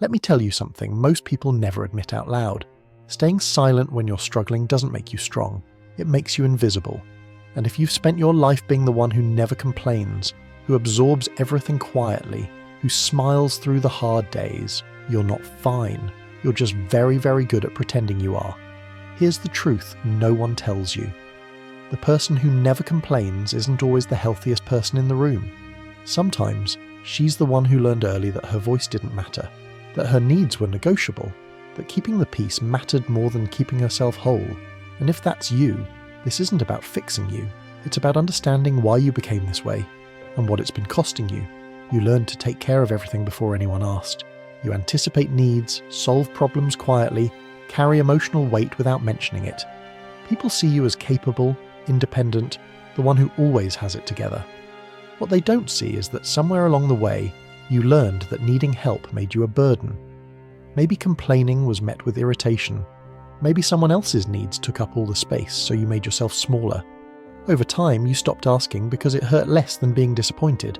Let me tell you something most people never admit out loud. Staying silent when you're struggling doesn't make you strong. It makes you invisible. And if you've spent your life being the one who never complains, who absorbs everything quietly, who smiles through the hard days, you're not fine. You're just very, very good at pretending you are. Here's the truth no one tells you. The person who never complains isn't always the healthiest person in the room. Sometimes, she's the one who learned early that her voice didn't matter, that her needs were negotiable, that keeping the peace mattered more than keeping herself whole. And if that's you, this isn't about fixing you. It's about understanding why you became this way and what it's been costing you. You learned to take care of everything before anyone asked. You anticipate needs, solve problems quietly, carry emotional weight without mentioning it. People see you as capable, independent, the one who always has it together. What they don't see is that somewhere along the way, you learned that needing help made you a burden. Maybe complaining was met with irritation. Maybe someone else's needs took up all the space, so you made yourself smaller. Over time, you stopped asking because it hurt less than being disappointed.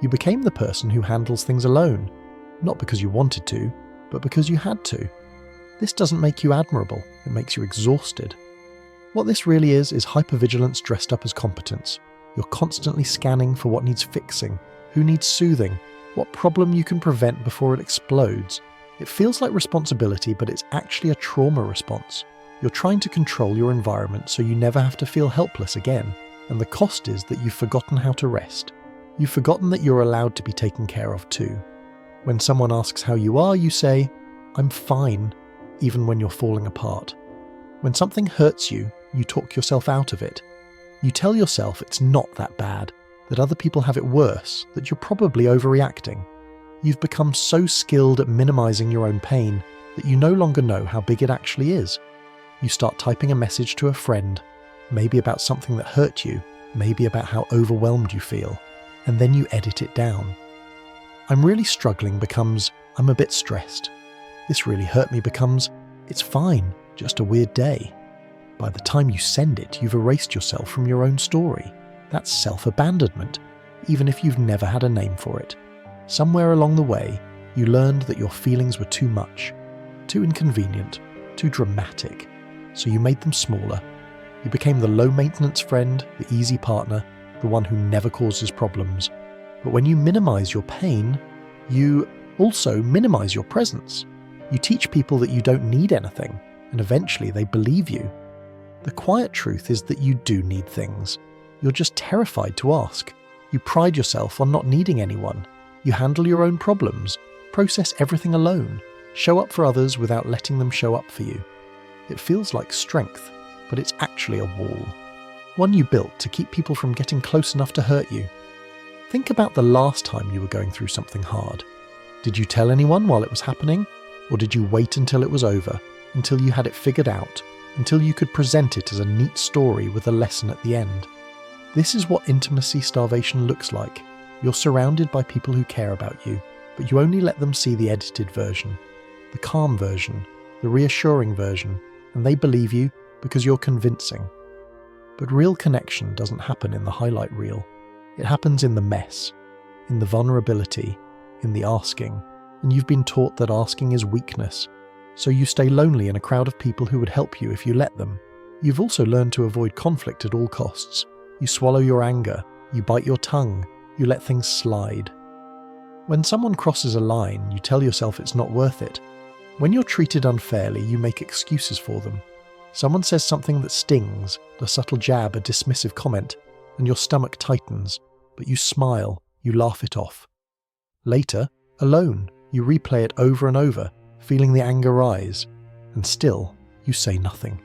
You became the person who handles things alone, not because you wanted to, but because you had to. This doesn't make you admirable, it makes you exhausted. What this really is hypervigilance dressed up as competence. You're constantly scanning for what needs fixing, who needs soothing, what problem you can prevent before it explodes. It feels like responsibility, but it's actually a trauma response. You're trying to control your environment so you never have to feel helpless again, and the cost is that you've forgotten how to rest. You've forgotten that you're allowed to be taken care of too. When someone asks how you are, you say, "I'm fine," even when you're falling apart. When something hurts you, you talk yourself out of it. You tell yourself it's not that bad, that other people have it worse, that you're probably overreacting. You've become so skilled at minimizing your own pain that you no longer know how big it actually is. You start typing a message to a friend, maybe about something that hurt you, maybe about how overwhelmed you feel, and then you edit it down. "I'm really struggling" becomes "I'm a bit stressed." "This really hurt me" becomes "It's fine, just a weird day." By the time you send it, you've erased yourself from your own story. That's self-abandonment, even if you've never had a name for it. Somewhere along the way, you learned that your feelings were too much, too inconvenient, too dramatic, so you made them smaller. You became the low-maintenance friend, the easy partner, the one who never causes problems. But when you minimize your pain, you also minimize your presence. You teach people that you don't need anything, and eventually they believe you. The quiet truth is that you do need things. You're just terrified to ask. You pride yourself on not needing anyone. You handle your own problems, process everything alone, show up for others without letting them show up for you. It feels like strength, but it's actually a wall. One you built to keep people from getting close enough to hurt you. Think about the last time you were going through something hard. Did you tell anyone while it was happening? Or did you wait until it was over, until you had it figured out, until you could present it as a neat story with a lesson at the end? This is what intimacy starvation looks like. You're surrounded by people who care about you, but you only let them see the edited version, the calm version, the reassuring version, and they believe you because you're convincing. But real connection doesn't happen in the highlight reel. It happens in the mess, in the vulnerability, in the asking, and you've been taught that asking is weakness, so you stay lonely in a crowd of people who would help you if you let them. You've also learned to avoid conflict at all costs. You swallow your anger, you bite your tongue, you let things slide. When someone crosses a line, you tell yourself it's not worth it. When you're treated unfairly, you make excuses for them. Someone says something that stings, a subtle jab, a dismissive comment, and your stomach tightens, but you smile, you laugh it off. Later, alone, you replay it over and over, feeling the anger rise, and still, you say nothing.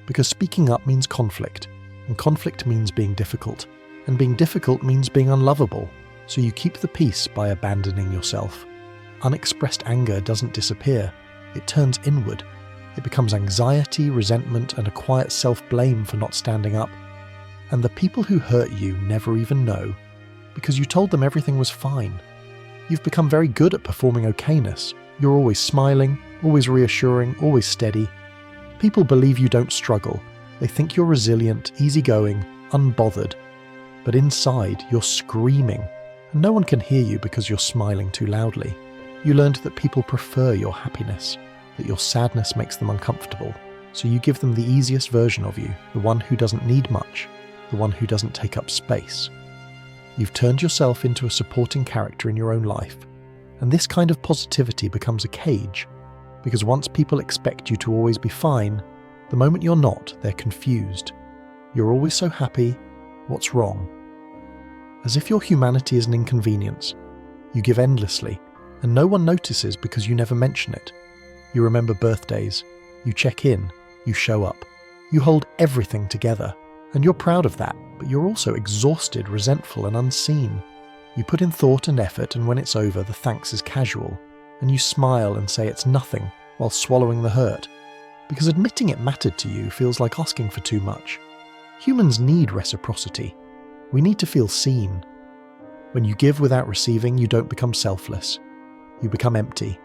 Because speaking up means conflict, and conflict means being difficult, and being difficult means being unlovable, so you keep the peace by abandoning yourself. Unexpressed anger doesn't disappear, it turns inward. It becomes anxiety, resentment, and a quiet self-blame for not standing up. And the people who hurt you never even know, because you told them everything was fine. You've become very good at performing okayness. You're always smiling, always reassuring, always steady. People believe you don't struggle. They think you're resilient, easygoing, unbothered. But inside, you're screaming, and no one can hear you because you're smiling too loudly. You learned that people prefer your happiness, that your sadness makes them uncomfortable, so you give them the easiest version of you, the one who doesn't need much, the one who doesn't take up space. You've turned yourself into a supporting character in your own life, and this kind of positivity becomes a cage, because once people expect you to always be fine, the moment you're not, they're confused. You're always so happy, what's wrong? As if your humanity is an inconvenience. You give endlessly, and no one notices because you never mention it. You remember birthdays, you check in, you show up. You hold everything together, and you're proud of that, but you're also exhausted, resentful, and unseen. You put in thought and effort, and when it's over, the thanks is casual, and you smile and say it's nothing while swallowing the hurt, because admitting it mattered to you feels like asking for too much. Humans need reciprocity. We need to feel seen. When you give without receiving, you don't become selfless. You become empty.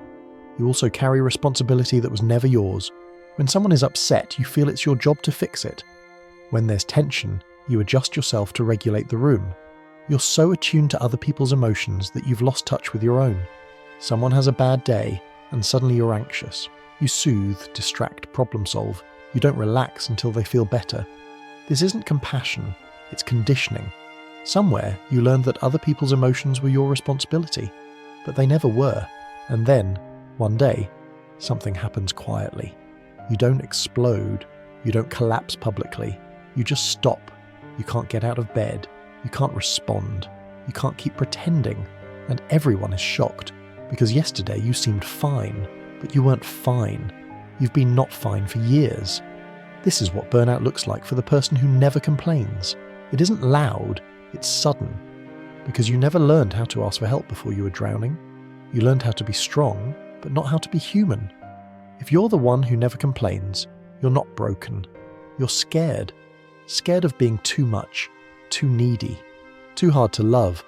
You also carry responsibility that was never yours. When someone is upset, you feel it's your job to fix it. When there's tension, you adjust yourself to regulate the room. You're so attuned to other people's emotions that you've lost touch with your own. Someone has a bad day, and suddenly you're anxious. You soothe, distract, problem solve. You don't relax until they feel better. This isn't compassion, it's conditioning. Somewhere, you learned that other people's emotions were your responsibility, but they never were. And then, one day, something happens quietly. You don't explode, you don't collapse publicly, you just stop. You can't get out of bed, you can't respond, you can't keep pretending, and everyone is shocked, because yesterday you seemed fine, but you weren't fine. You've been not fine for years. This is what burnout looks like for the person who never complains. It isn't loud, it's sudden, because you never learned how to ask for help before you were drowning. You learned how to be strong, but not how to be human. If you're the one who never complains, you're not broken. You're scared. Scared of being too much, too needy, too hard to love.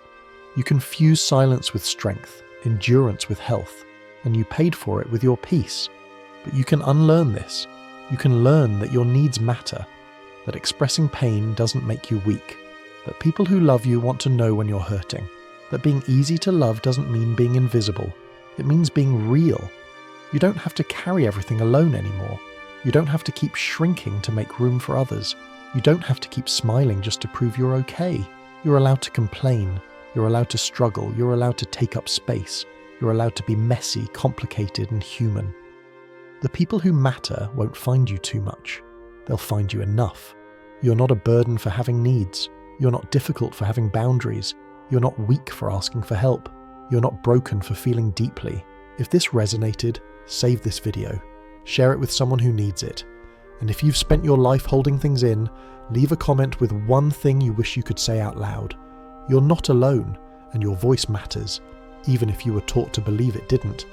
You confuse silence with strength, endurance with health, and you paid for it with your peace. But you can unlearn this. You can learn that your needs matter, that expressing pain doesn't make you weak, that people who love you want to know when you're hurting, that being easy to love doesn't mean being invisible. It means being real. You don't have to carry everything alone anymore. You don't have to keep shrinking to make room for others. You don't have to keep smiling just to prove you're okay. You're allowed to complain. You're allowed to struggle. You're allowed to take up space. You're allowed to be messy, complicated, and human. The people who matter won't find you too much. They'll find you enough. You're not a burden for having needs. You're not difficult for having boundaries. You're not weak for asking for help. You're not broken for feeling deeply. If this resonated, save this video. Share it with someone who needs it. And if you've spent your life holding things in, leave a comment with one thing you wish you could say out loud. You're not alone, and your voice matters, even if you were taught to believe it didn't.